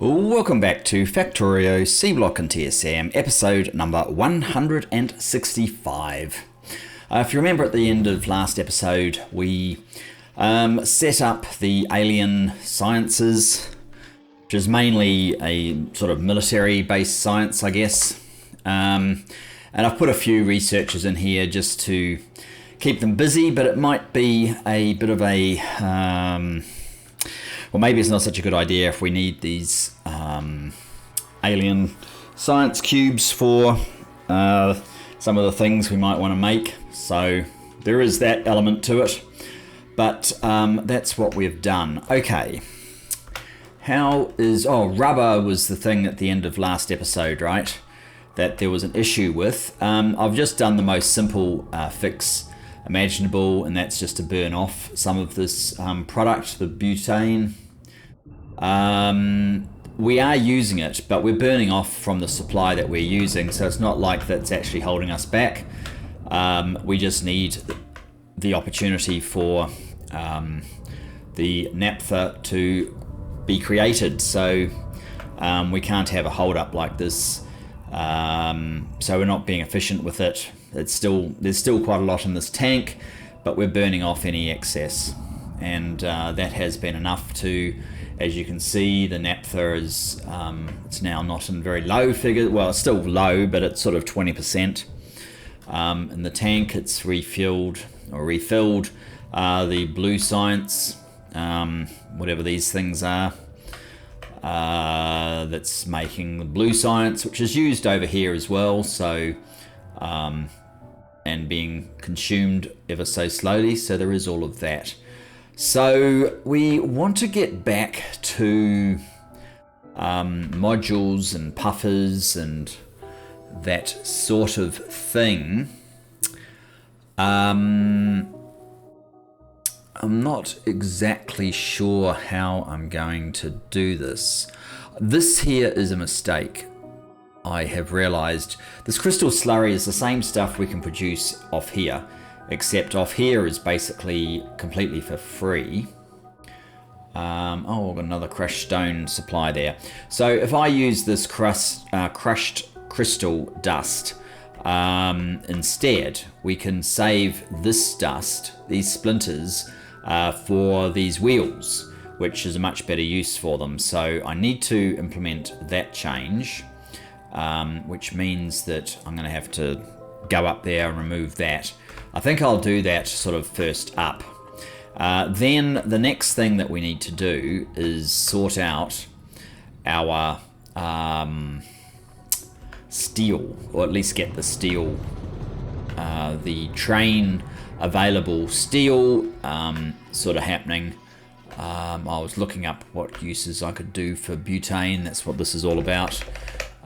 Welcome back to Factorio, Seablock and TSM, episode number 165. If you remember at the end of last episode, we set up the alien sciences, which is mainly a sort of military-based science, I guess. And I've put a few researchers in here just to keep them busy, but it might be a bit of a... well, maybe it's not such a good idea if we need these alien science cubes for some of the things we might want to make. So there is that element to it, but that's what we've done. Okay, rubber was the thing at the end of last episode, right? That there was an issue with. I've just done the most simple fix imaginable, and that's just to burn off some of this product, the butane. We are using it, but we're burning off from the supply that we're using, so it's not like that's actually holding us back. We just need the opportunity for the naphtha to be created, so we can't have a hold up like this. So we're not being efficient with it. There's still quite a lot in this tank, but we're burning off any excess, and that has been enough to, as you can see, the naphtha is it's now not in very low figure. Well, it's still low, but it's sort of 20%. In the tank, it's refilled. The blue science, whatever these things are, that's making the blue science, which is used over here as well. So. And being consumed ever so slowly, so there is all of that. So we want to get back to modules and puffers and that sort of thing. I'm not exactly sure how I'm going to do this. This here is a mistake. I have realized this crystal slurry is the same stuff we can produce off here, except off here is basically completely for free. We've got another crushed stone supply there. So if I use this crushed crystal dust instead, we can save this dust, these splinters, for these wheels, which is a much better use for them. So I need to implement that change. Which means that I'm going to have to go up there and remove that. I think I'll do that sort of first up. Then the next thing that we need to do is sort out our steel, or at least get the steel, the train available steel sort of happening. I was looking up what uses I could do for butane. That's what this is all about.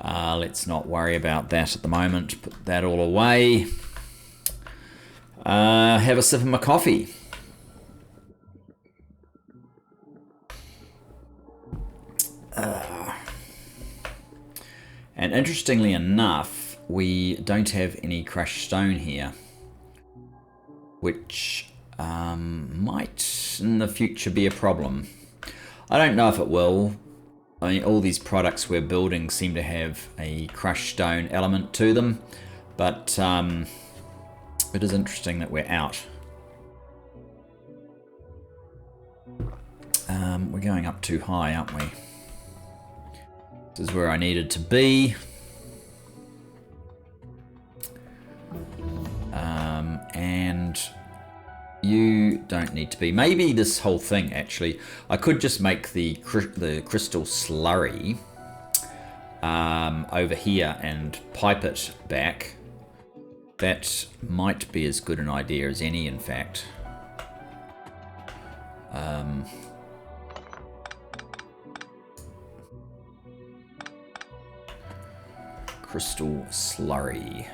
Let's not worry about that at the moment. Put that all away. Have a sip of my coffee. And interestingly enough, we don't have any crushed stone here, which might in the future be a problem. I don't know if it will. I mean, all these products we're building seem to have a crushed stone element to them, but it is interesting that we're out. We're going up too high, aren't we? This is where I needed to be. And you don't need to be. Maybe this whole thing, actually, I could just make the crystal slurry over here and pipe it back. That might be as good an idea as any, in fact. Crystal slurry.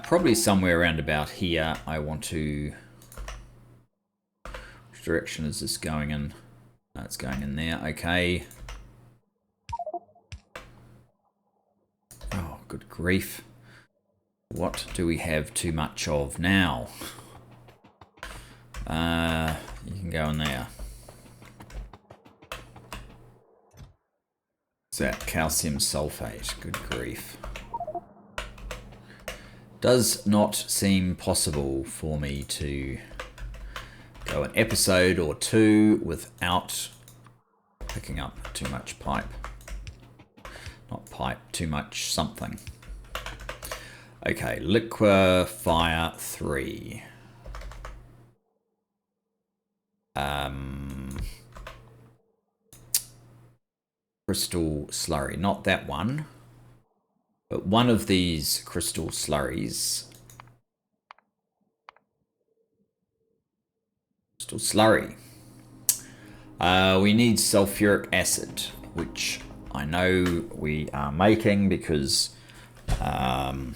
Probably somewhere around about here. I want to direction is this going in? No, it's going in there. Okay. Oh, good grief. What do we have too much of now? You can go in there. Is that calcium sulfate? Good grief. Does not seem possible for me to go an episode or two without picking up too much pipe. Not pipe, too much something. Okay, liquefier 3. Crystal slurry, not that one, but one of these crystal slurries. Crystal slurry. We need sulfuric acid, which I know we are making because I'm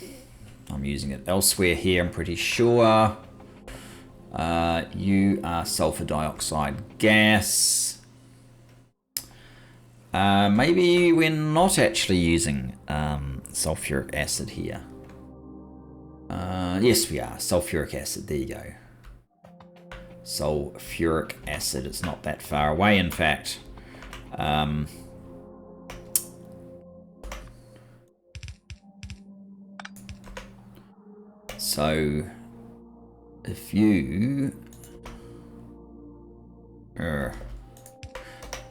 using it elsewhere here, I'm pretty sure. You are sulfur dioxide gas. Maybe we're not actually using sulfuric acid here. Yes, we are. Sulfuric acid, there you go. Sulfuric acid, it's not that far away, in fact. So, if you...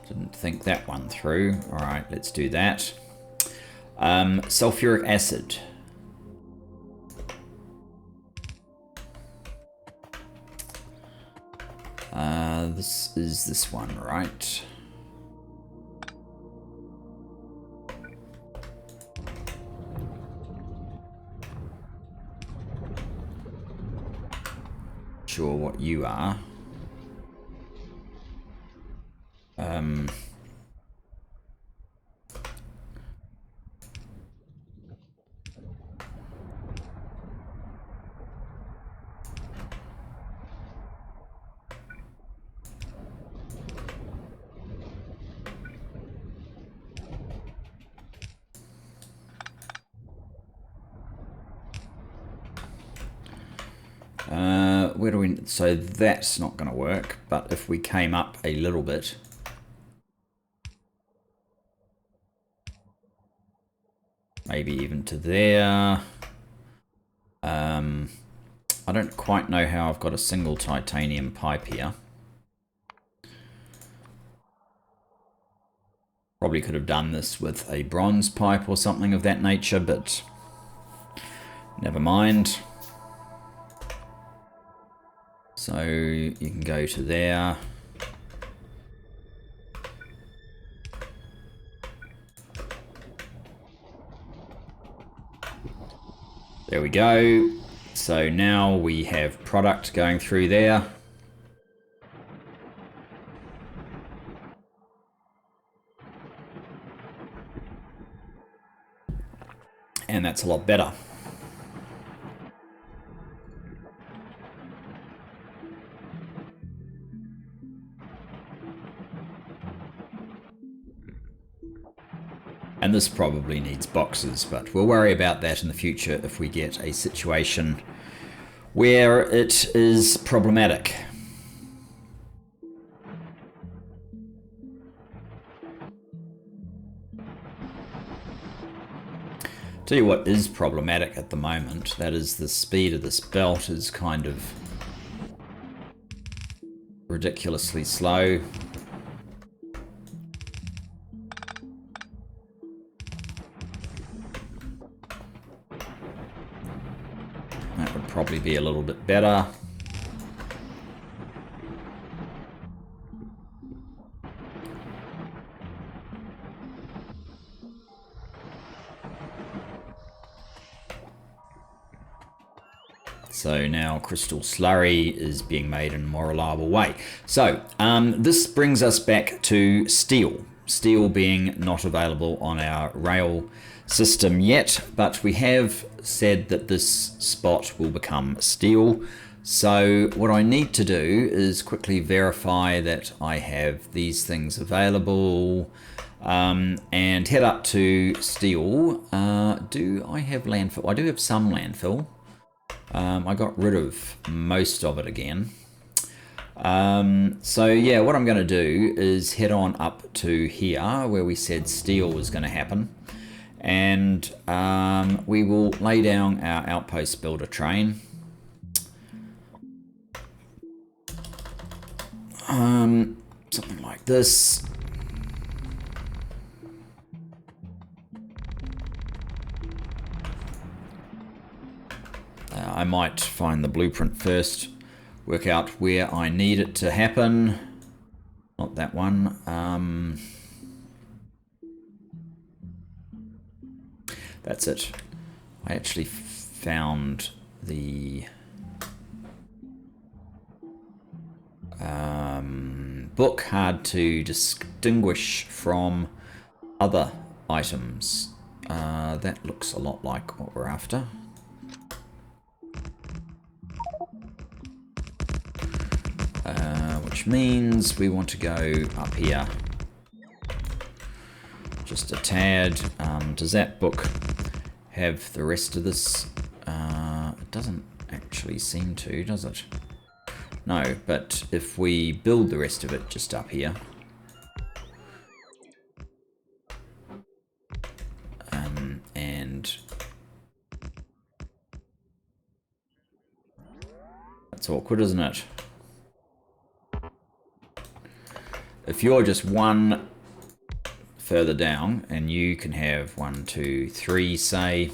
didn't think that one through. Alright, let's do that. Sulfuric acid. This is this one, right? Sure what you are. Where do we... So that's not going to work, but if we came up a little bit... Maybe even to there. I don't quite know how I've got a single titanium pipe here. Probably could have done this with a bronze pipe or something of that nature, but never mind. So you can go to there. There we go. So now we have product going through there. And that's a lot better. And this probably needs boxes, but we'll worry about that in the future if we get a situation where it is problematic. Tell you what is problematic at the moment, that is the speed of this belt is kind of ridiculously slow. That would probably be a little bit better. So now crystal slurry is being made in a more reliable way. So this brings us back to steel. Steel being not available on our rail system yet, but we have said that this spot will become steel. So what I need to do is quickly verify that I have these things available, and head up to steel. Do I have landfill? I do have some landfill. I got rid of most of it again. So yeah, what I'm going to do is head on up to here where we said steel was going to happen, and we will lay down our outpost builder train. Something like this. I might find the blueprint first, work out where I need it to happen. Not that one. That's it. I actually found the book hard to distinguish from other items. That looks a lot like what we're after. Which means we want to go up here just a tad. Does that book have the rest of this? It doesn't actually seem to, does it? No, but if we build the rest of it just up here, and that's awkward, isn't it? If you're just one further down, and you can have 1, 2, 3, say,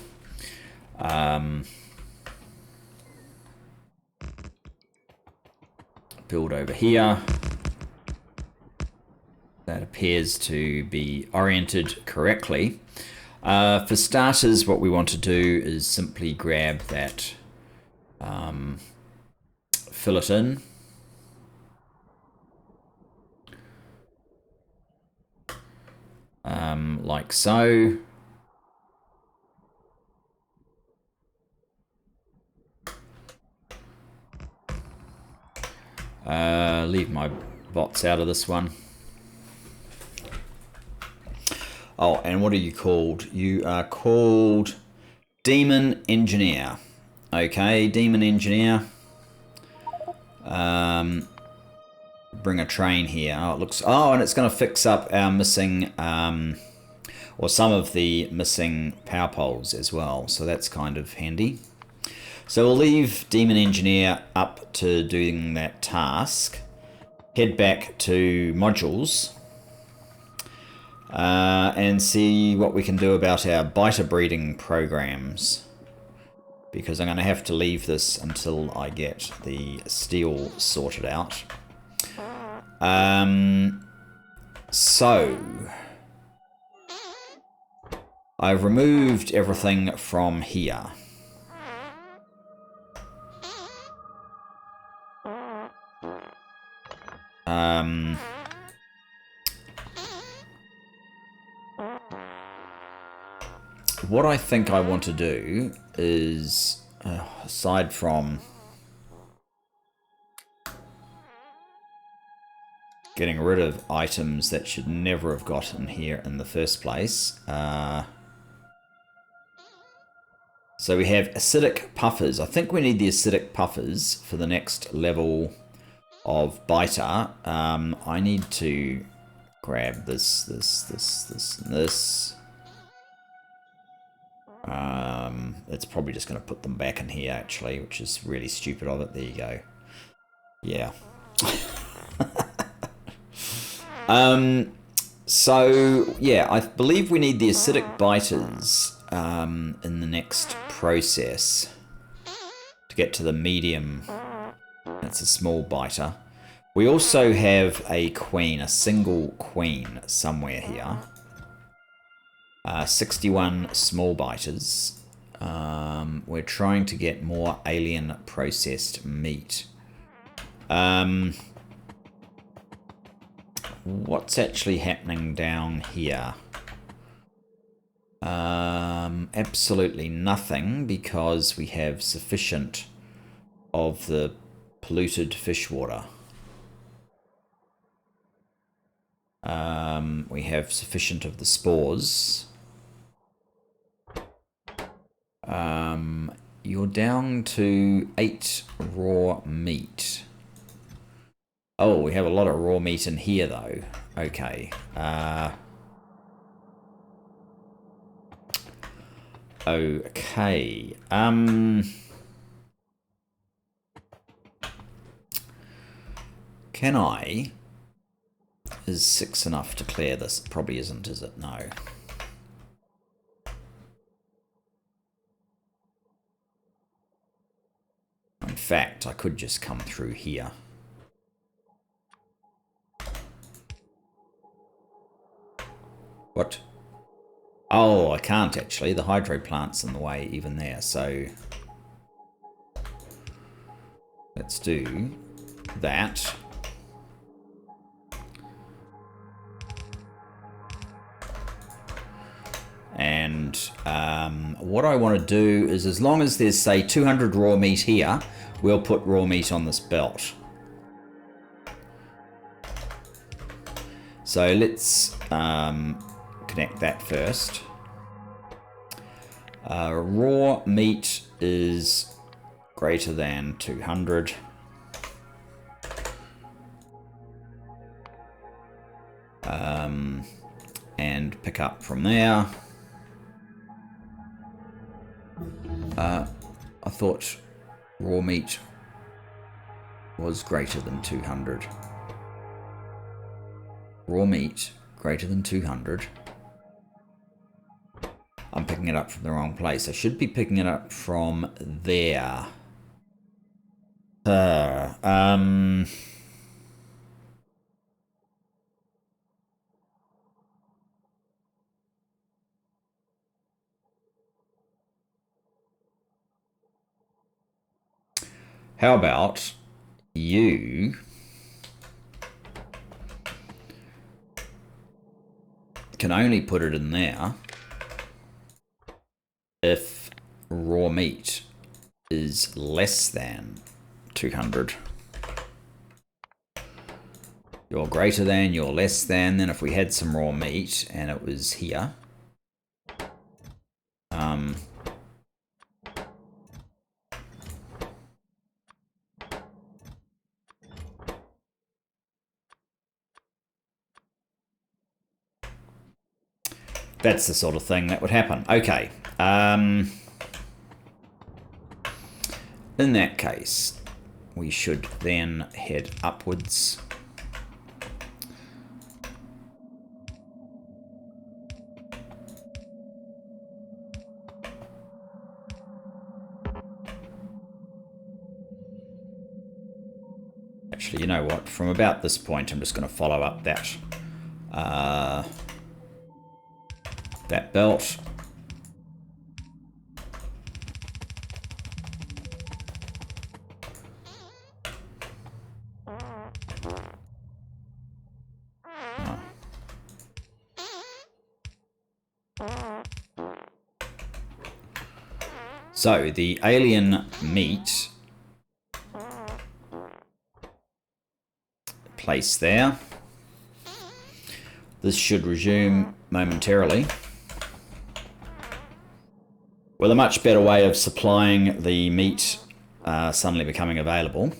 build over here. That appears to be oriented correctly. For starters, what we want to do is simply grab that, fill it in. Like so. Leave my bots out of this one. Oh, and what are you called? You are called Demon Engineer. Okay, Demon Engineer. Bring a train here. Oh, it looks. Oh, and it's going to fix up our missing, or some of the missing power poles as well. So that's kind of handy. So we'll leave Demon Engineer up to doing that task. Head back to modules. And see what we can do about our biter breeding programs, because I'm going to have to leave this until I get the steel sorted out. So I've removed everything from here. What I think I want to do is, aside from getting rid of items that should never have gotten here in the first place. So we have acidic puffers. I think we need the acidic puffers for the next level of biter. I need to grab this, and this. It's probably just going to put them back in here, actually, which is really stupid of it. There you go. Yeah. So, yeah, I believe we need the acidic biters in the next process to get to the medium. That's a small biter. We also have a queen, a single queen somewhere here. 61 small biters. We're trying to get more alien processed meat. What's actually happening down here? Absolutely nothing, because we have sufficient of the polluted fish water. We have sufficient of the spores. You're down to 8 raw meat. Oh, we have a lot of raw meat in here, though. Okay. Okay. Can I... Is 6 enough to clear this? It probably isn't, is it? No. In fact, I could just come through here. What? Oh, I can't actually. The hydro plant's in the way even there, so... Let's do that. And what I want to do is, as long as there's, say, 200 raw meat here, we'll put raw meat on this belt. So let's connect that first. Raw meat is greater than 200. And pick up from there. I thought raw meat was greater than 200. Raw meat greater than 200. I'm picking it up from the wrong place. I should be picking it up from there. How about you can only put it in there if raw meat is less than 200. You're greater than, you're less than. Then if we had some raw meat and it was here, that's the sort of thing that would happen. Okay. In that case, we should then head upwards. Actually, you know what? From about this point, I'm just going to follow up that that belt. So the alien meat placed there. This should resume momentarily, with a much better way of supplying the meat suddenly becoming available.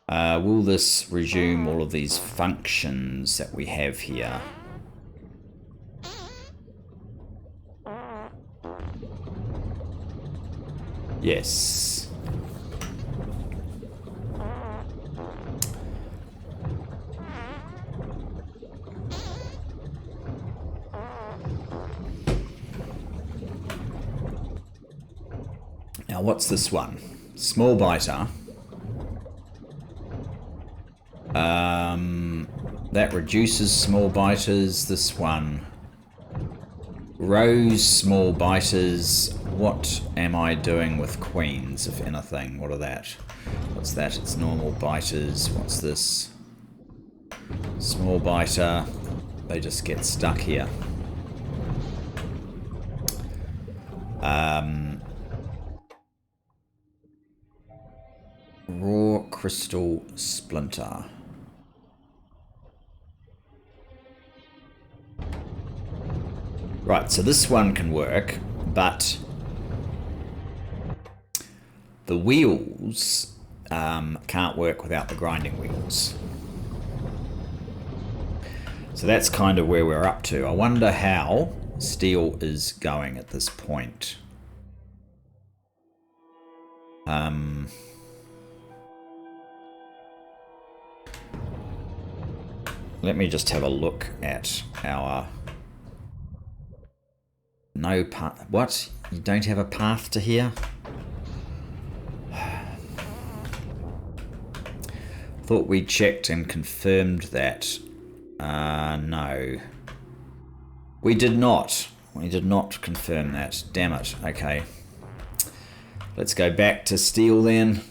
Will this resume all of these functions that we have here? Yes. Now, what's this one? Small biter. That reduces small biters. This one. Rose small biters. What am I doing with queens, if anything? What are that? What's that? It's normal biters. What's this? Small biter. They just get stuck here. raw crystal splinter. Right, so this one can work, but the wheels can't work without the grinding wheels. So that's kind of where we're up to. I wonder how steel is going at this point. Let me just have a look at our... No path. What? You don't have a path to here? Thought we checked and confirmed that. No. We did not. We did not confirm that. Damn it. Okay. Let's go back to steel then.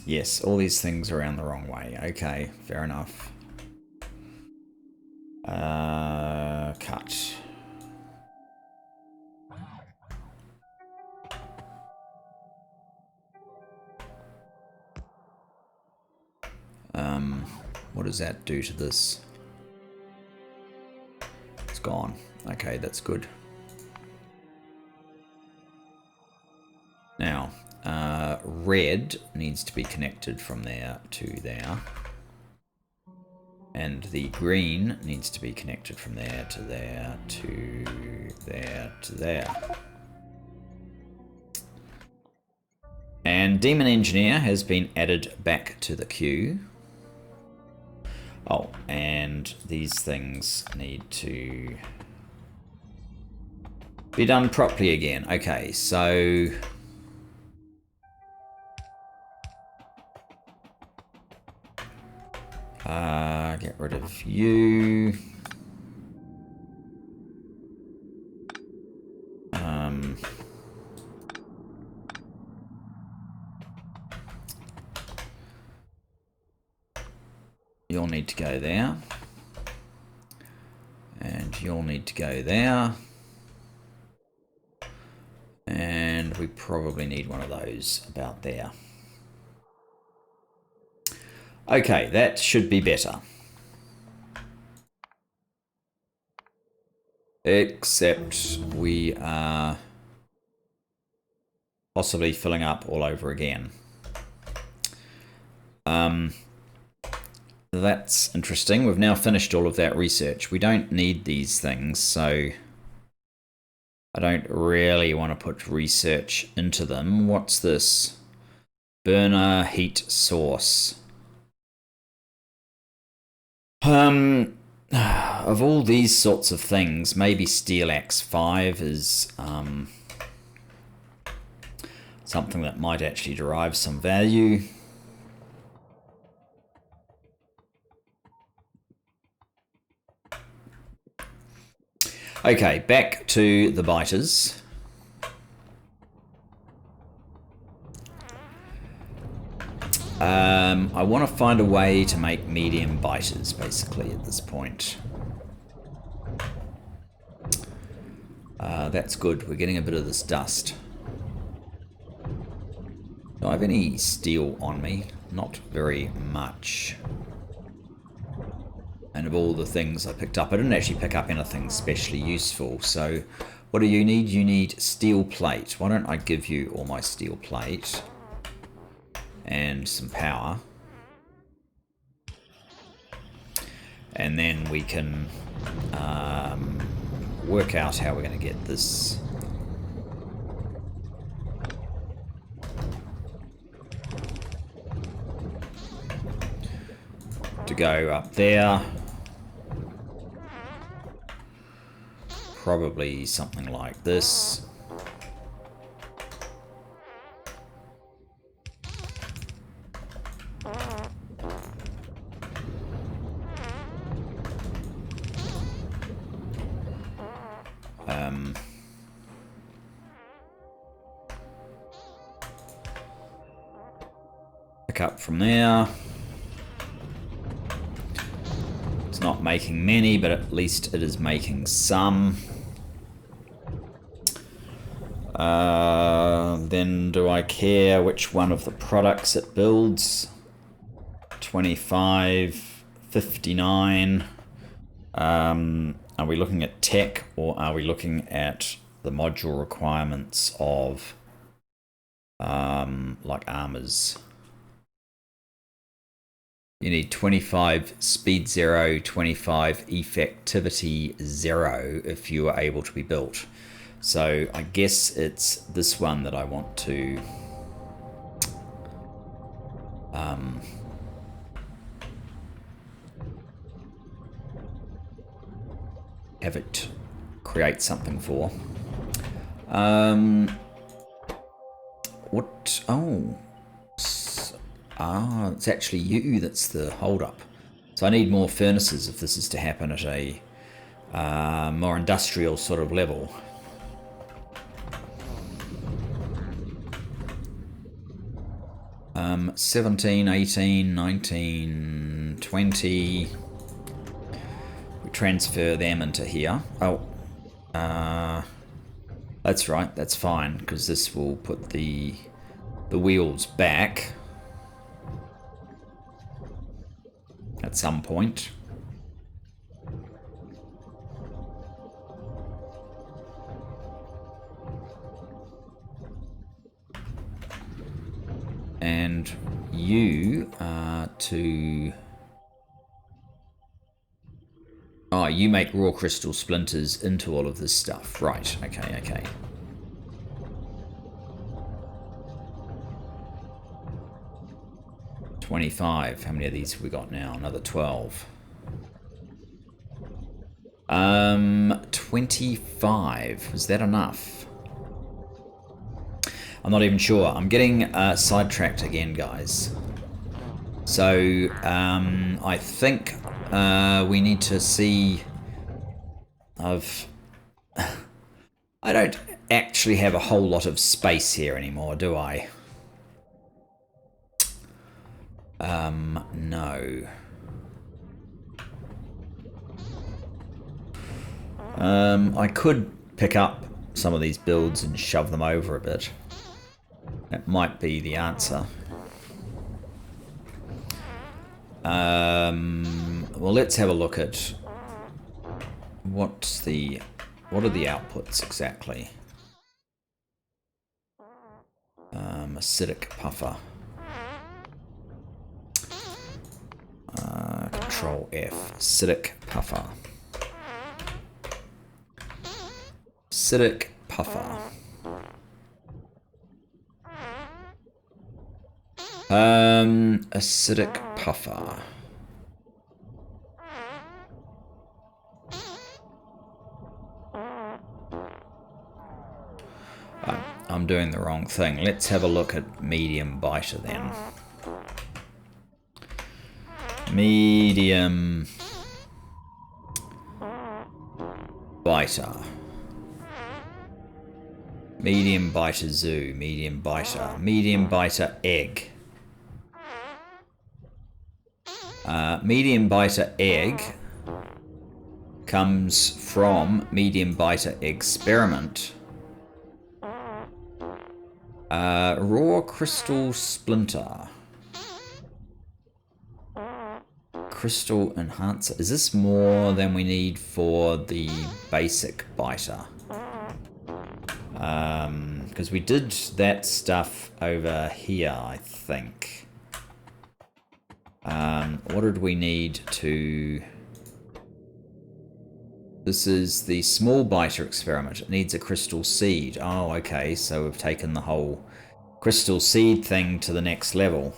Yes, all these things are around the wrong way. Okay, fair enough. Cut. What does that do to this? It's gone. Okay, that's good. Now, red needs to be connected from there to there. And the green needs to be connected from there to there to there to there. And Demon Engineer has been added back to the queue. Oh, and these things need to be done properly again. Okay, so... get rid of you. You'll need to go there. And you'll need to go there. And we probably need one of those about there. Okay, that should be better. Except we are possibly filling up all over again. That's interesting. We've now finished all of that research. We don't need these things, so I don't really want to put research into them. What's this? Burner heat source. Of all these sorts of things, maybe Steel Axe 5 is something that might actually derive some value. Okay, back to the biters. I want to find a way to make medium biters, basically, at this point. That's good. We're getting a bit of this dust. Do I have any steel on me? Not very much. And of all the things I picked up, I didn't actually pick up anything especially useful. So what do you need? You need steel plate. Why don't I give you all my steel plate and some power. And then we can work out how we're going to get this. To go up there. Probably something like this. pick up from there. It's not making many, but at least it is making some. Then do I care which one of the products it builds? 25, 59. Are we looking at tech, or are we looking at the module requirements of like armors? You need 25 speed 0, 25 effectivity 0 if you are able to be built. So I guess it's this one that I want to have it create something for. What? Oh. It's actually you that's the hold-up. So I need more furnaces if this is to happen at a more industrial sort of level. Um, 17, 18, 19, 20. We transfer them into here. Oh, that's right. That's fine, because this will put the wheels back at some point. And you are to... Oh, you make raw crystal splinters into all of this stuff. Right, okay, okay. $25. How many of these have we got now? Another 12. 25. Was that enough? I'm not even sure. I'm getting sidetracked again, guys. So, I think we need to see... I don't actually have a whole lot of space here anymore, do I? No. I could pick up some of these builds and shove them over a bit. That might be the answer. Well, let's have a look at what are the outputs exactly. Acidic puffer. Control F. Acidic puffer. Acidic puffer. Acidic puffer. I'm doing the wrong thing. Let's have a look at medium biter then. Medium biter. Medium biter zoo. Medium biter. Medium biter egg. Medium biter egg comes from medium biter experiment. Raw crystal splinter. Crystal enhancer. Is this more than we need for the basic biter? Because we did that stuff over here, I think. What did we need to... This is the small biter experiment. It needs a crystal seed. Oh, okay, so we've taken the whole crystal seed thing to the next level.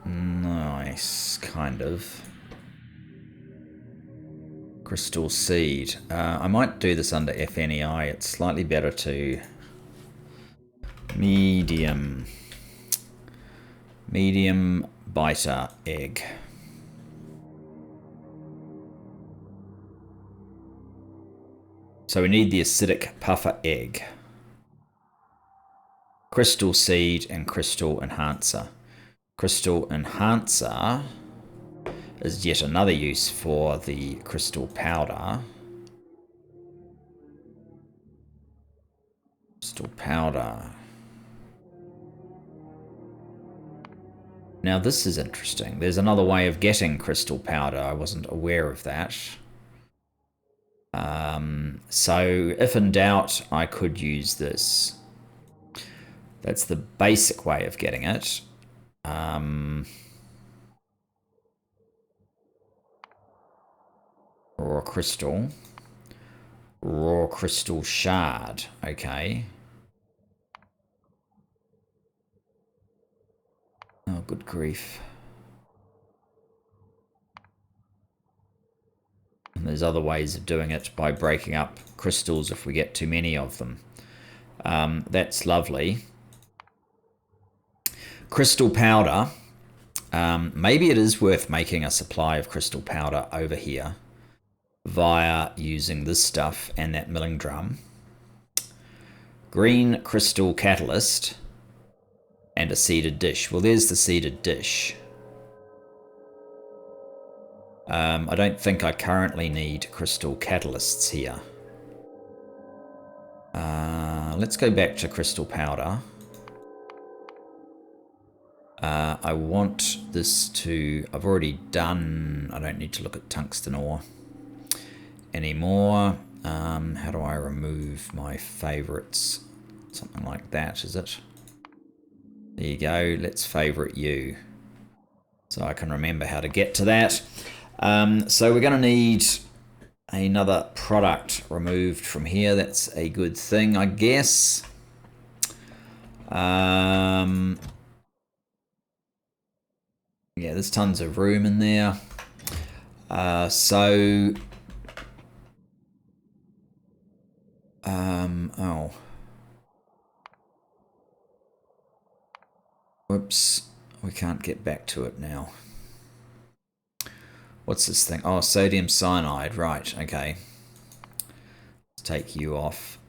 Nice, kind of. Crystal seed. I might do this under FNEI. It's slightly better to... Medium biter egg. So we need the acidic puffer egg. crystal seed and crystal enhancer. Crystal enhancer is yet another use for the crystal powder. Crystal powder. Now this is interesting. There's another way of getting crystal powder. I wasn't aware of that. So if in doubt, I could use this. That's the basic way of getting it. Raw crystal. Raw crystal shard. Okay. Oh, good grief. And there's other ways of doing it by breaking up crystals if we get too many of them. That's lovely. Crystal powder. Maybe it is worth making a supply of crystal powder over here via using this stuff and that milling drum. Green crystal catalyst and a seeded dish. Well, there's the seeded dish. I don't think I currently need crystal catalysts here. Let's go back to crystal powder. I want this to... I've already done... I don't need to look at tungsten ore anymore. How do I remove my favorites? Something like that, is it? There you go. Let's favorite you. So I can remember how to get to that. So we're going to need another product removed from here. That's a good thing, I guess. Yeah, there's tons of room in there. Oh. Whoops. We can't get back to it now. What's this thing? Oh, sodium cyanide. Right, okay. Let's take you off.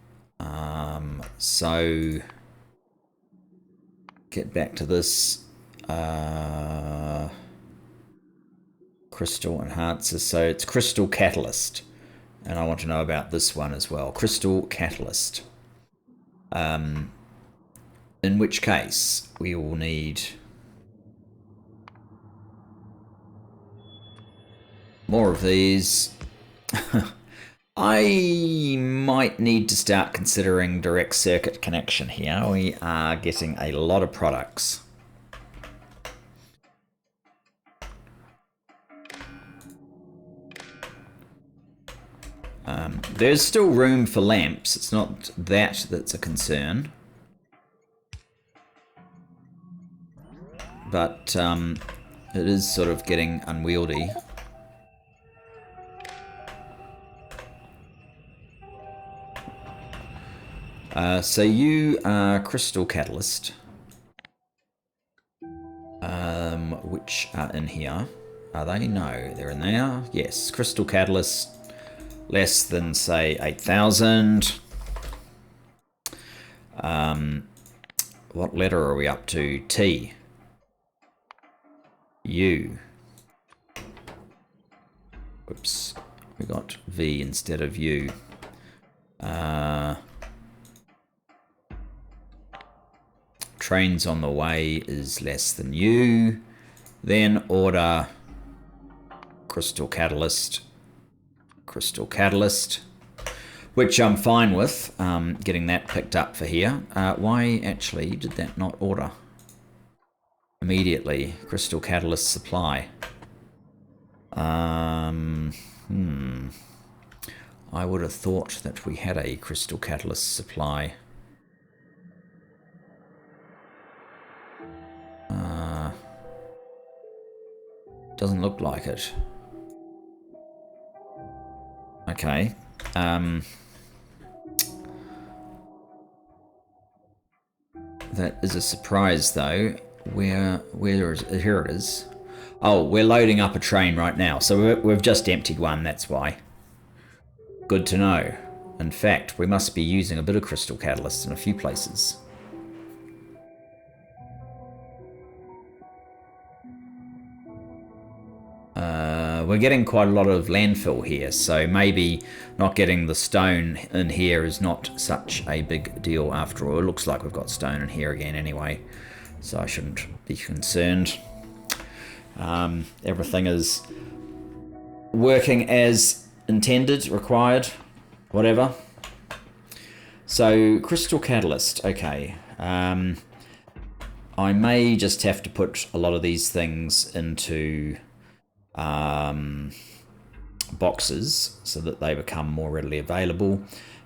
So get back to this. Crystal enhancer. So it's crystal catalyst. And I want to know about this one as well. Crystal catalyst. In which case, we will need more of these. I might need to start considering direct circuit connection here. We are getting a lot of products. There's still room for lamps. It's not that's a concern. But it is sort of getting unwieldy. So you are crystal catalyst. Which are in here. Are they? No, they're in there. Yes, crystal catalyst. Less than, say, 8,000. What letter are we up to? T. U. Whoops. We got V instead of U. Trains on the way is less than U. Then order crystal catalyst. Crystal catalyst, which I'm fine with getting that picked up for here. Why actually did that not order immediately? Crystal catalyst supply. I would have thought that we had a crystal catalyst supply. Doesn't look like it. Okay. That is a surprise, though. Where is it? Here it is. Oh, we're loading up a train right now. So we've just emptied one, that's why. Good to know. In fact, we must be using a bit of crystal catalyst in a few places. we're getting quite a lot of landfill here, so maybe not getting the stone in here is not such a big deal after all. It looks like we've got stone in here again anyway, so I shouldn't be concerned. Everything is working as intended, required, whatever. So, crystal catalyst, okay. I may just have to put a lot of these things into boxes so that they become more readily available.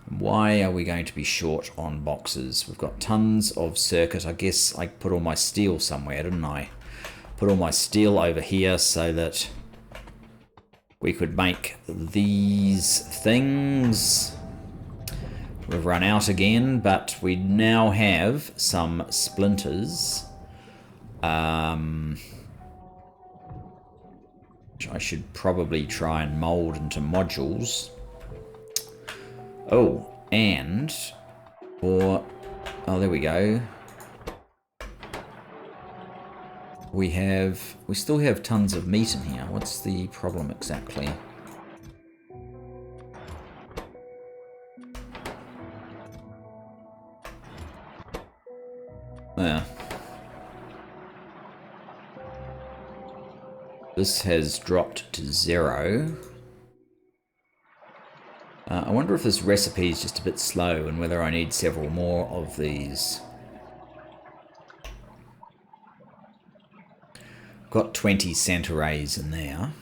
Why are we going to be short on boxes? We've got tons of circuit. I guess I put all my steel somewhere, didn't I? Put all my steel over here so that we could make these things. We've run out again, but we now have some splinters. Which I should probably try and mold into modules. Oh, and oh, there we go. We still have tons of meat in here. What's the problem exactly? Yeah. This has dropped to 0. I wonder if this recipe is just a bit slow and whether I need several more of these. Got 20 centaurs in there.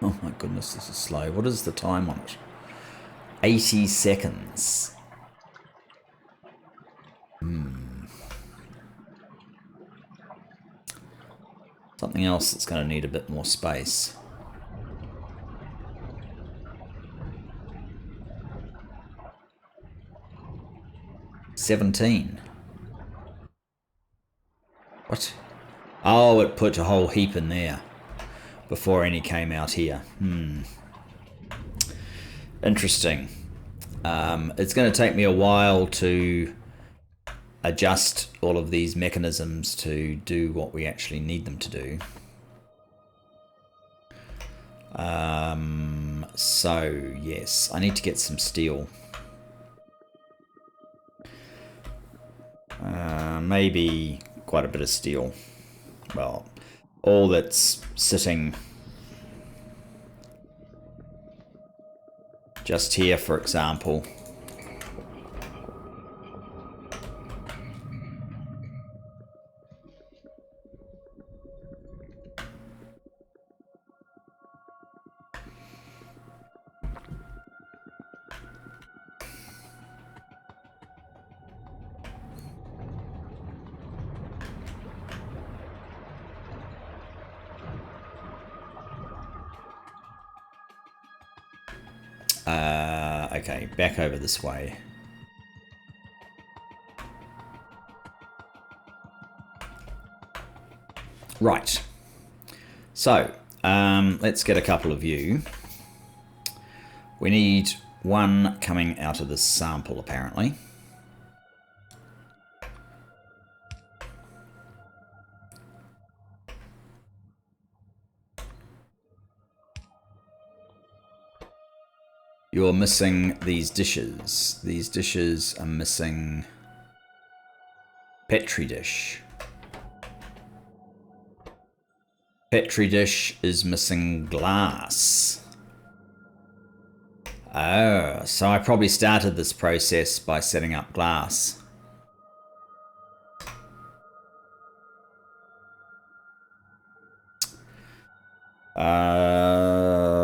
Oh my goodness, this is slow. What is the time on it? 80 seconds. Something else that's going to need a bit more space. $17. What? Oh, it put a whole heap in there before any came out here. Interesting. It's going to take me a while to adjust all of these mechanisms to do what we actually need them to do. So, yes, I need to get some steel. Maybe quite a bit of steel. Well, all that's sitting just here, for example. Okay, back over this way. Right. So, let's get a couple of you. We need one coming out of this sample, apparently. You're missing these dishes. These dishes are missing Petri dish. Petri dish is missing glass. Oh, so I probably started this process by setting up glass.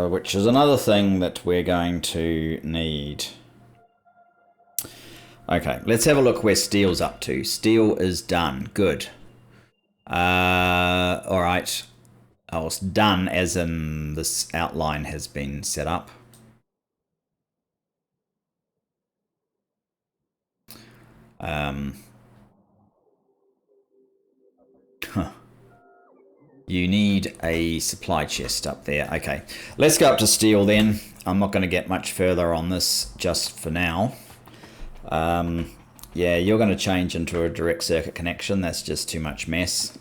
Which is another thing that we're going to need. Okay, let's have a look where steel's up to. Steel is done. Good. Alright. Oh, it's done as in this outline has been set up. You need a supply chest up there. Okay, let's go up to steel then. I'm not going to get much further on this just for now. Yeah, you're going to change into a direct circuit connection. That's just too much mess.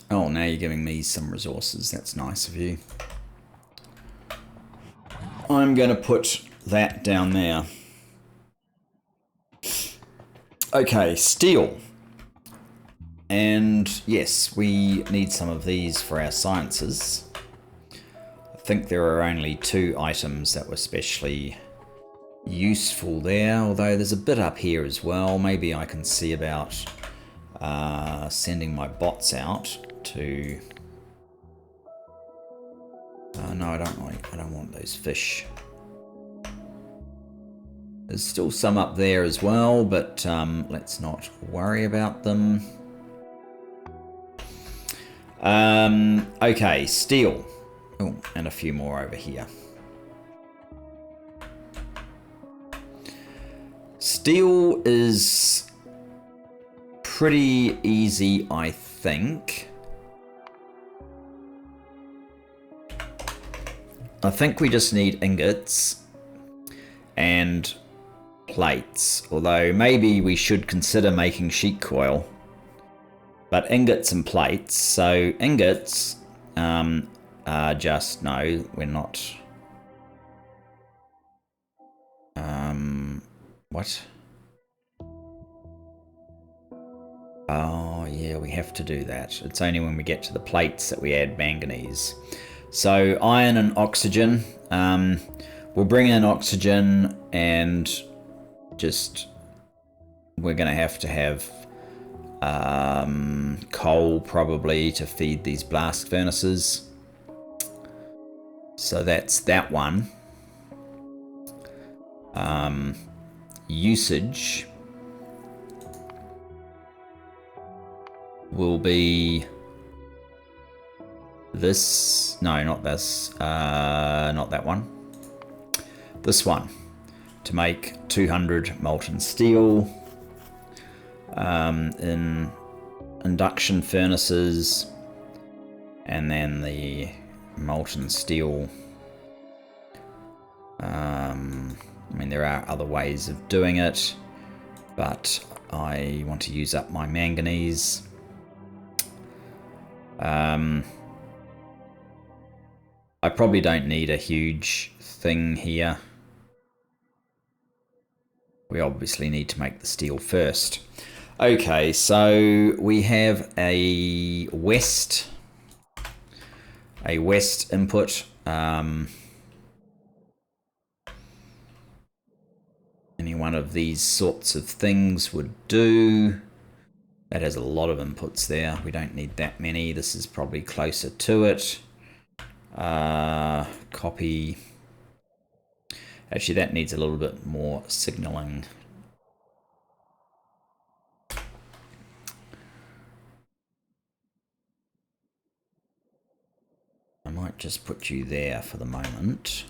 Oh, now you're giving me some resources. That's nice of you. I'm going to put that down there. Okay, steel. And yes, we need some of these for our sciences. I think there are only 2 items that were especially useful there, although there's a bit up here as well. Maybe I can see about sending my bots out to... no, I don't want those fish. There's still some up there as well, but let's not worry about them. Okay, steel. Oh, and a few more over here. Steel is pretty easy, I think. I think we just need ingots and plates, although maybe we should consider making sheet coil. But ingots and plates, so ingots are just, no, we're not. What? Oh, yeah, we have to do that. It's only when we get to the plates that we add manganese. So iron and oxygen. We'll bring in oxygen and just, we're going to have coal probably to feed these blast furnaces. So that's that one. Usage will be this. No, not this. Not that one. This one. To make 200 molten steel in induction furnaces, and then the molten steel. I mean, there are other ways of doing it, but I want to use up my manganese. I probably don't need a huge thing here. We obviously need to make the steel first. Okay, so we have a west input. Any one of these sorts of things would do. That has a lot of inputs there. We don't need that many. This is probably closer to it. Copy. Actually, that needs a little bit more signaling. I might just put you there for the moment.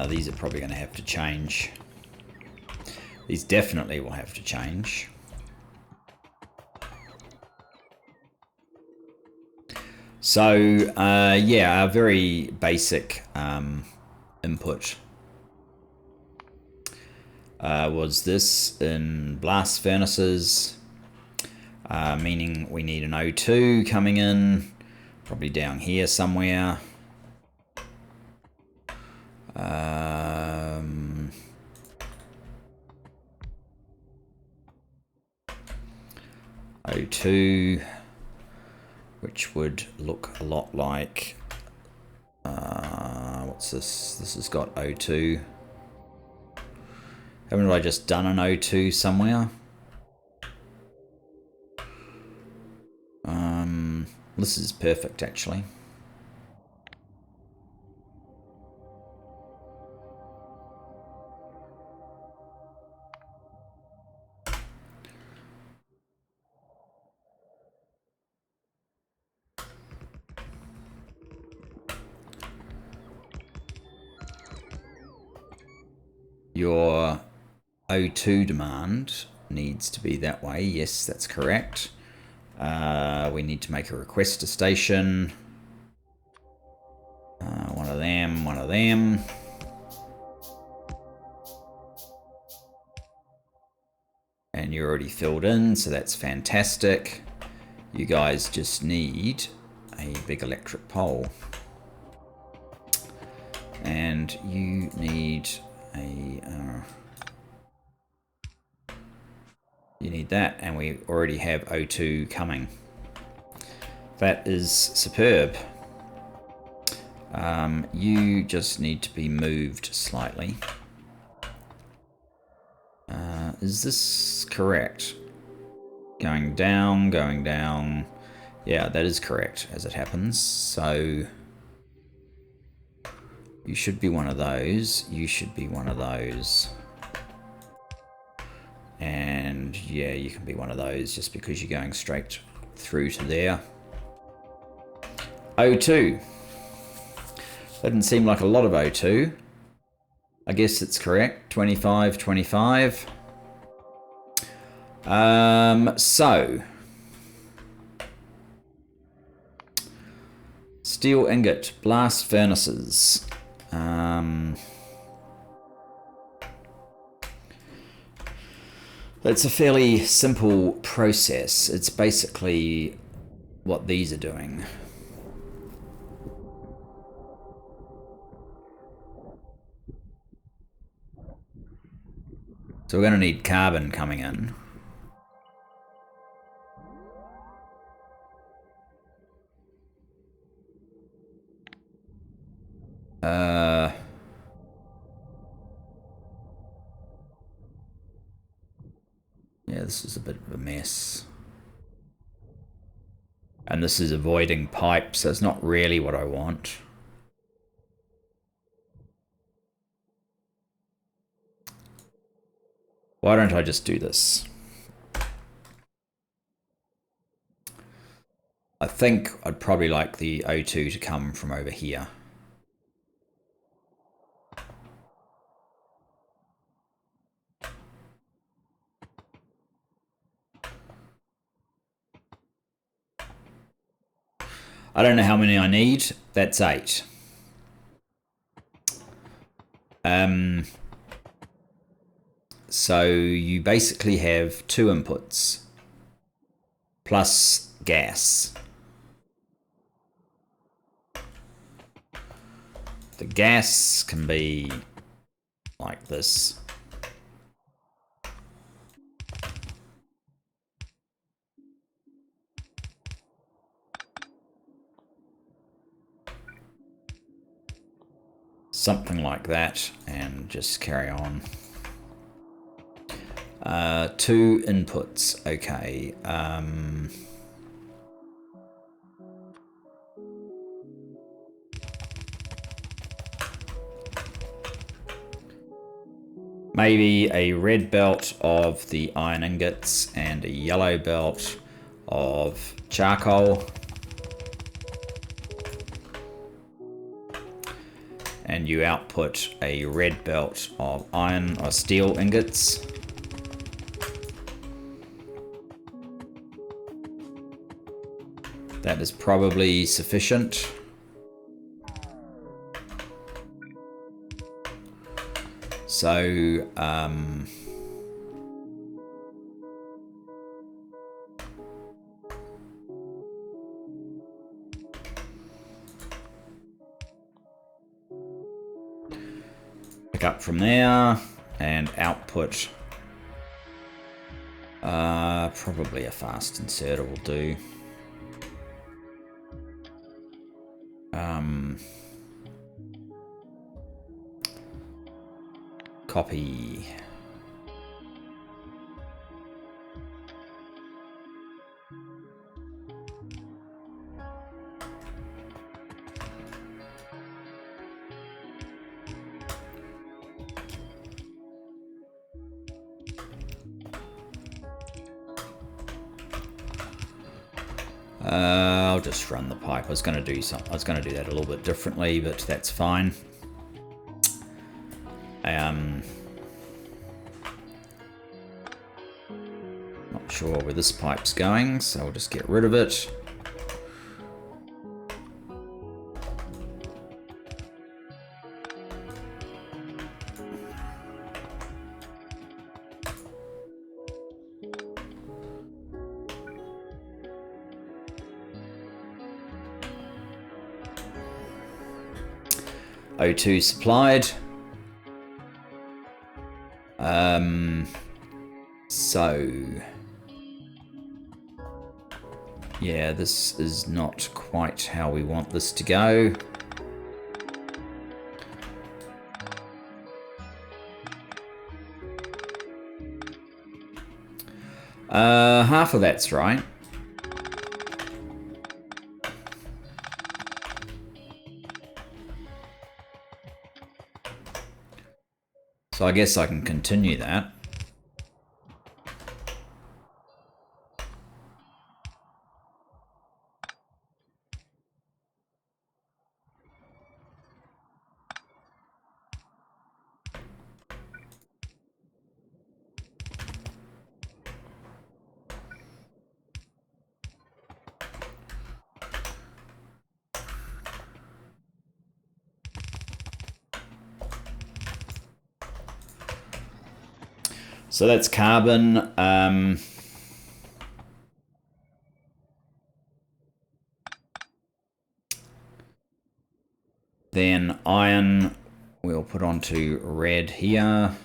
These are probably going to have to change. These definitely will have to change. So, yeah, a very basic input was this in blast furnaces, meaning we need an O2 coming in, probably down here somewhere. O2, which would look a lot like, what's this? This has got O2. Haven't I just done an O2 somewhere? This is perfect, actually. Your O2 demand needs to be that way. Yes, that's correct. We need to make a request to station. One of them, one of them. And you're already filled in, so that's fantastic. You guys just need a big electric pole. And you need a... you need that, and we already have O2 coming. That is superb. You just need to be moved slightly. Is this correct? Going down, going down. Yeah, that is correct, as it happens. So you should be one of those. You should be one of those. And yeah, you can be one of those just because you're going straight through to there. O2. That didn't seem like a lot of O2. I guess it's correct. 25, 25. So steel ingot, blast furnaces. It's a fairly simple process. It's basically what these are doing. So we're going to need carbon coming in. Yeah, this is a bit of a mess. And this is avoiding pipes, so it's not really what I want. Why don't I just do this? I think I'd probably like the O2 to come from over here. I don't know how many I need. That's 8. So you basically have 2 inputs plus gas. The gas can be like this. Something like that, and just carry on. 2 inputs, okay. Maybe a red belt of the iron ingots and a yellow belt of charcoal. And you output a red belt of iron or steel ingots. That is probably sufficient. So, pick up from there and output. Probably a fast inserter will do. Copy. I'll just run the pipe. I was going to do that a little bit differently, but that's fine. sure where this pipe's going, so I'll just get rid of it. O2 supplied. So yeah, this is not quite how we want this to go. Half of that's right. So I guess I can continue that. So that's carbon. Then iron we'll put onto red here.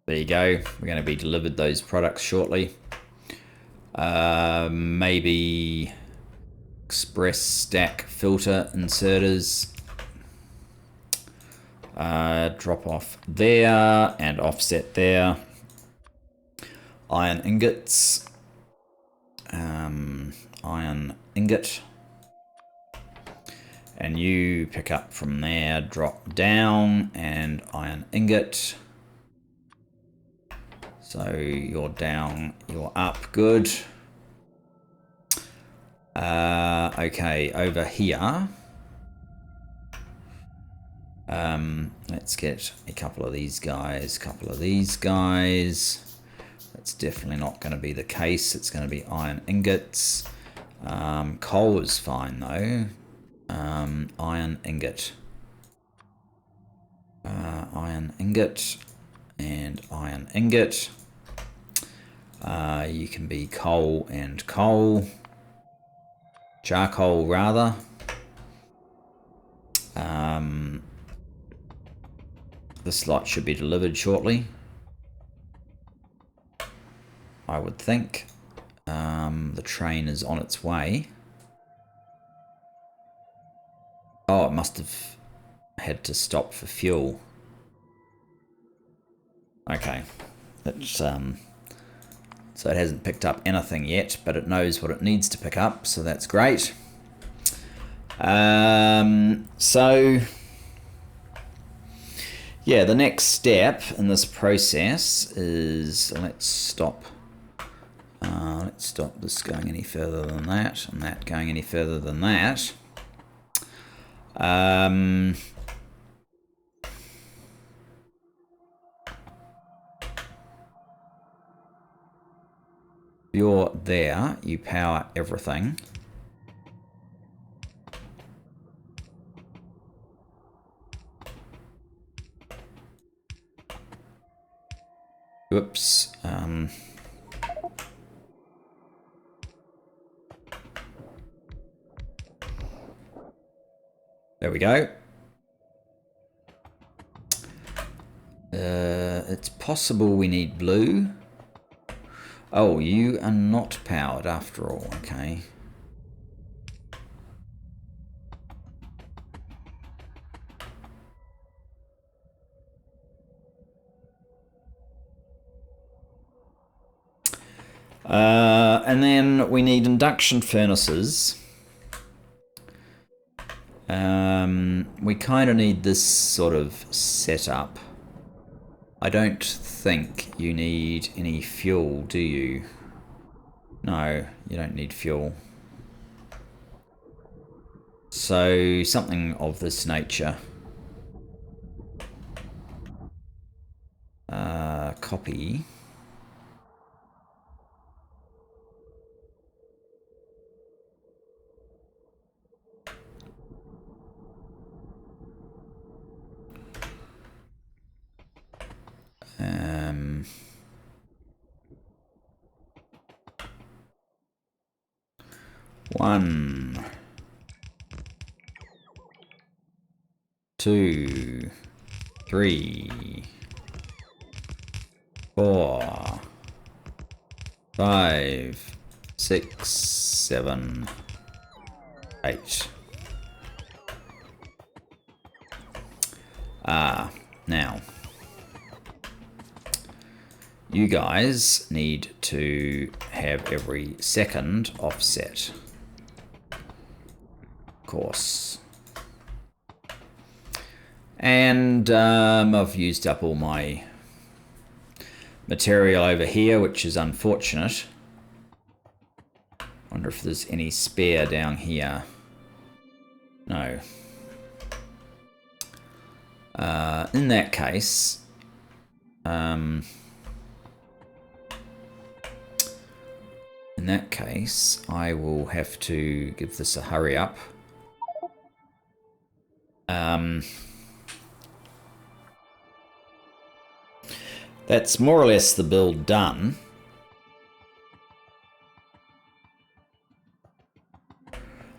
There you go. We're going to be delivered those products shortly. Maybe express stack filter inserters. Drop off there and offset there. Iron ingots. Iron ingot. And you pick up from there, drop down, and iron ingot. So you're down, you're up, good. Okay, over here. Let's get a couple of these guys, That's definitely not going to be the case. It's going to be iron ingots. Coal is fine though. Iron ingot. Iron ingot and iron ingot. You can be coal and coal. Charcoal rather. This lot should be delivered shortly, I would think. The train is on its way. Oh, it must have had to stop for fuel. Okay, that's so it hasn't picked up anything yet, but it knows what it needs to pick up, so that's great. So yeah, the next step in this process is let's stop this going any further than that, and that going any further than that. You're there, you power everything. Whoops. There we go. It's possible we need blue. Oh, you are not powered after all, okay. And then we need induction furnaces. We kind of need this sort of setup. I don't think you need any fuel, do you? No, you don't need fuel. So something of this nature. Copy. One, two, 3, 4, 5, 6, 7, 8. Now, you guys need to have every second offset. Of course. And I've used up all my material over here, which is unfortunate. Wonder if there's any spare down here. No. In that case, I will have to give this a hurry up. That's more or less the build done.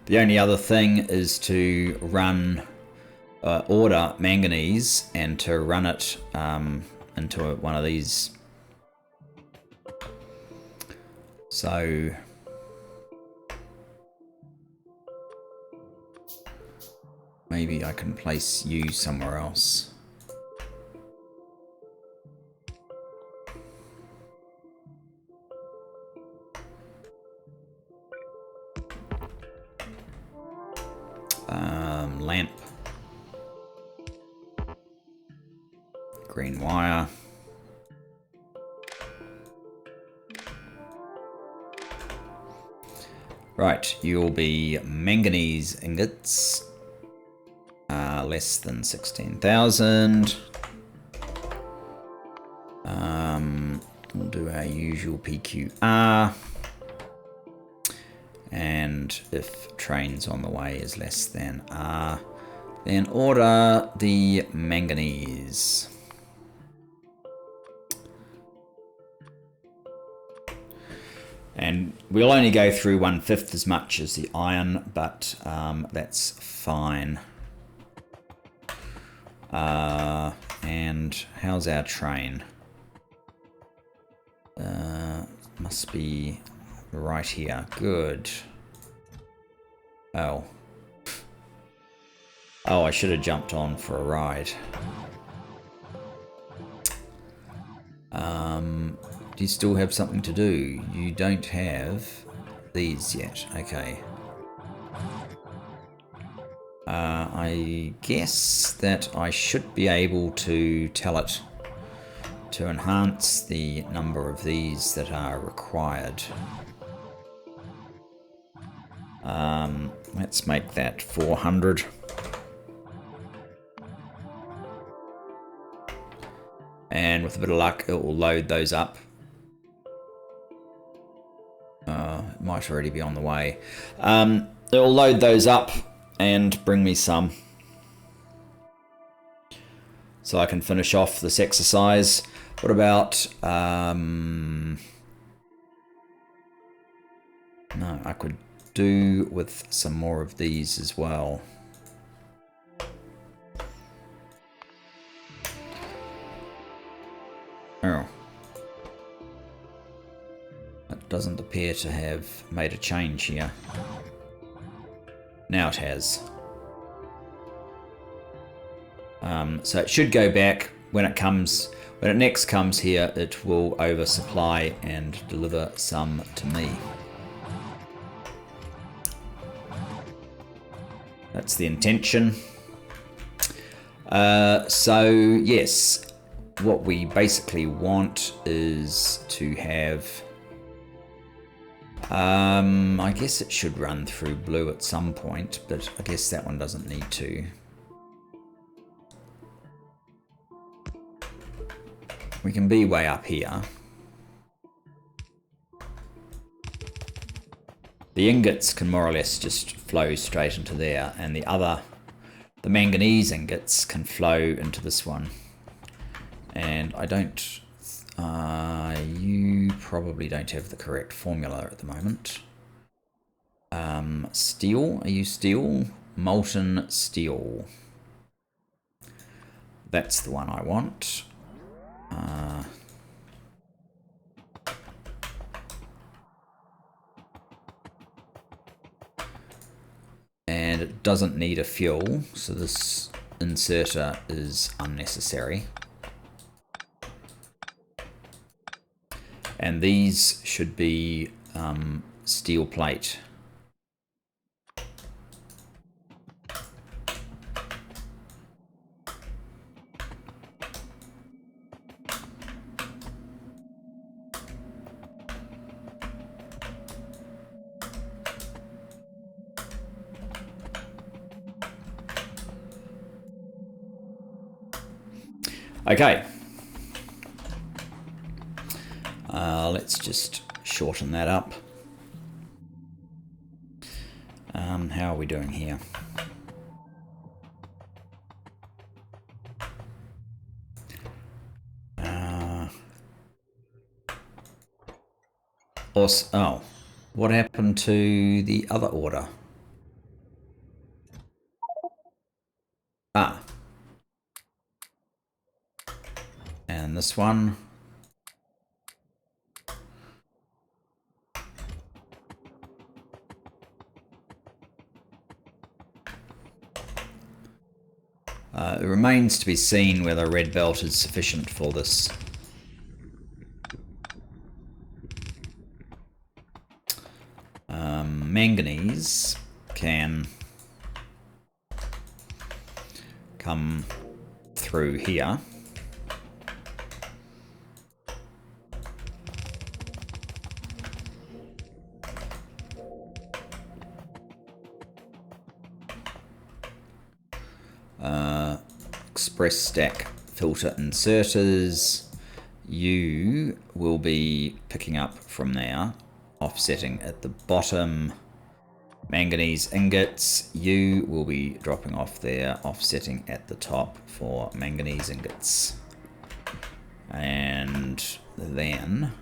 The only other thing is to run, order manganese and to run it into one of these. So maybe I can place you somewhere else. Lamp. Green wire. Right, you'll be manganese ingots. Less than 16,000. We'll do our usual PQR. And if trains on the way is less than R, then order the manganese. And we'll only go through 1/5 as much as the iron, but that's fine. And how's our train? Must be right here. Good. Oh. Oh, I should have jumped on for a ride. Do you still have something to do? You don't have these yet. Okay. I guess that I should be able to tell it to enhance the number of these that are required. Let's make that 400. And with a bit of luck, it will load those up. It might already be on the way. It will load those up and bring me some. So I can finish off this exercise. What about... no, I could do with some more of these as well. Oh. That doesn't appear to have made a change here. Now it has. So it should go back when it comes, when it next comes here, it will oversupply and deliver some to me. That's the intention. So yes, what we basically want is to have... I guess it should run through blue at some point, but I guess that one doesn't need to. We can be way up here. The ingots can more or less just flow straight into there, and the manganese ingots can flow into this one. And I don't... you probably don't have the correct formula at the moment. Steel? Are you steel? Molten steel. That's the one I want. And it doesn't need a fuel, so this inserter is unnecessary. And these should be steel plate. Okay. Let's just shorten that up. How are we doing here? Oh, what happened to the other order? Ah. And this one. It remains to be seen whether red belt is sufficient for this. Manganese can come through here. Express stack filter inserters. You will be picking up from there, offsetting at the bottom. Manganese ingots, you will be dropping off there, offsetting at the top for manganese ingots. And then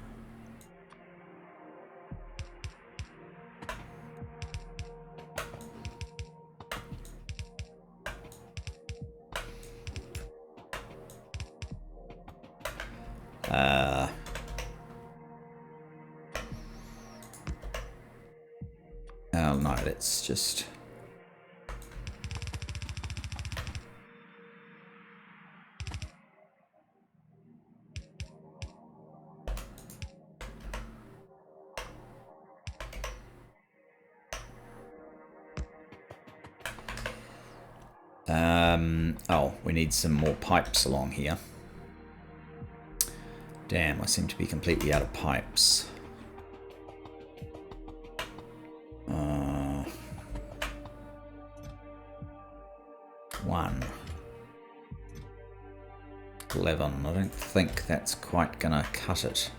oh no, let's just oh, we need some more pipes along here. Damn, I seem to be completely out of pipes. One. 11. I don't think that's quite gonna cut it.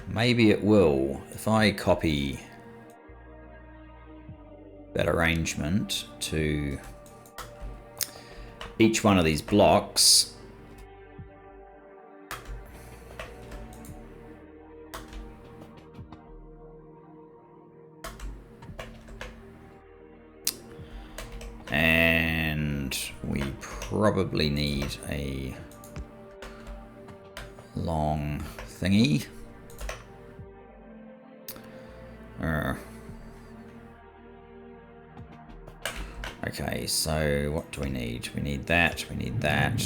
Maybe it will. If I copy that arrangement to each one of these blocks, and we probably need a long thingy. Okay, so what do we need? We need that, we need that.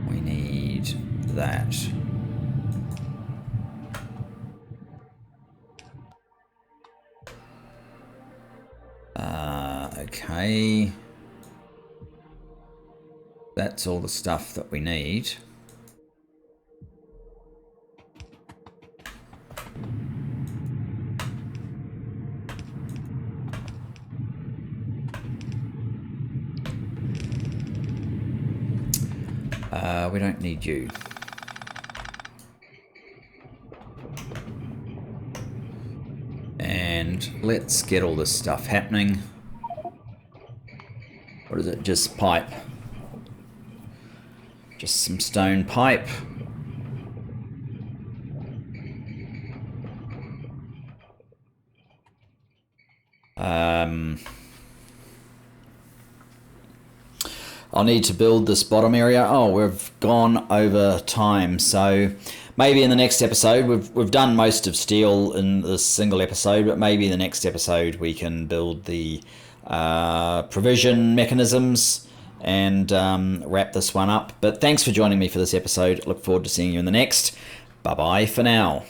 We need that. Okay. That's all the stuff that we need. We don't need you. And let's get all this stuff happening. What is it? Just pipe. Just some stone pipe. I'll need to build this bottom area. Oh, we've gone over time, so maybe in the next episode, we've done most of steel in this single episode, but maybe in the next episode we can build the provision mechanisms and wrap this one up. But thanks for joining me for this episode. Look forward to seeing you in the next. Bye bye for now.